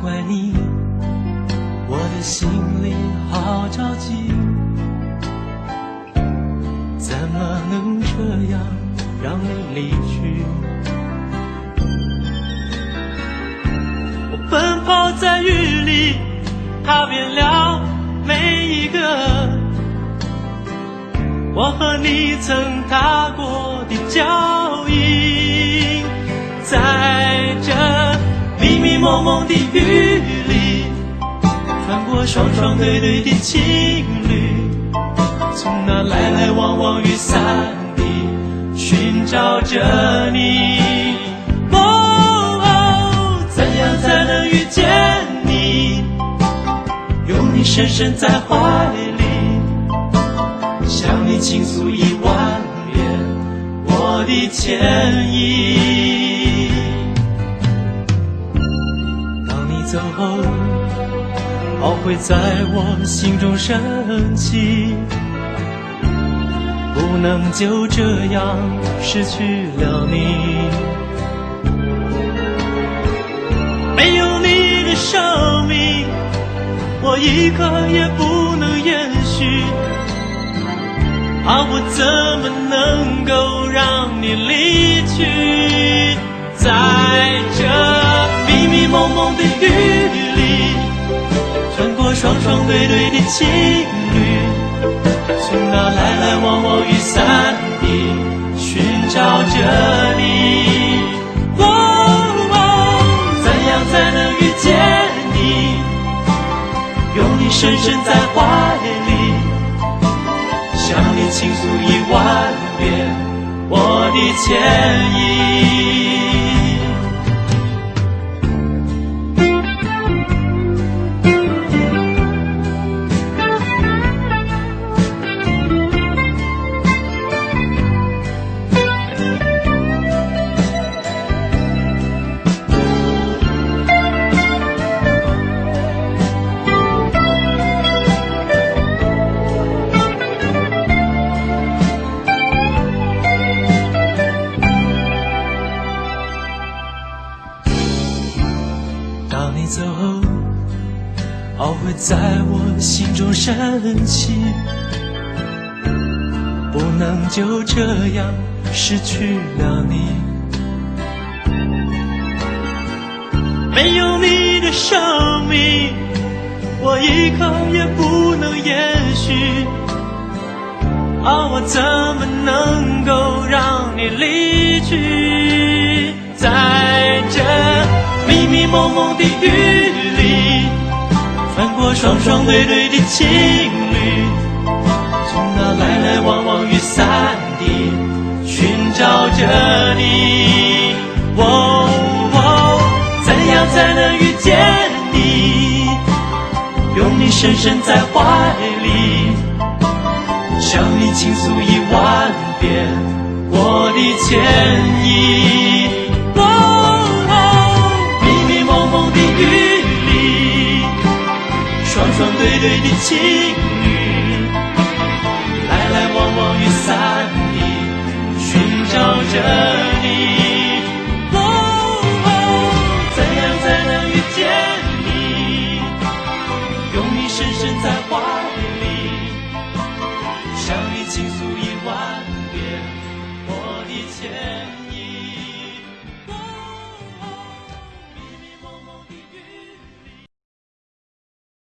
怪你，我的心里好着急，怎么能这样让你离去？我奔跑在雨里，踏遍了每一个我和你曾踏过的脚印，在这迷迷蒙蒙的雨里，穿过双双对对的情侣，从那来来往往雨伞里寻找着你。怎样才能遇见你，拥你深深在怀里，向你倾诉1万遍我的歉意。当你走后，懊悔在我心中升起，不能就这样失去了你。没有你的生命，我一刻也不能延续，我怎么能够让你离去？在这迷迷蒙蒙的雨里，穿过双双对对的情侣，从那来来往往雨伞里寻找着你。怎样才能遇见你，拥你深深在怀里，向你倾诉1万遍我的歉意。当你走后，懊悔在我心中升起，不能就这样失去了你。没有你的生命，我一刻也不能延续，我怎么能够让你离去？在这迷迷蒙蒙的雨里，穿过双双对对的情侣，从那来来往往雨伞里寻找着你。怎样才能遇见你，拥你深深在怀里，向你倾诉1万遍我的歉意。迷迷蒙蒙的雨里，双双对对的情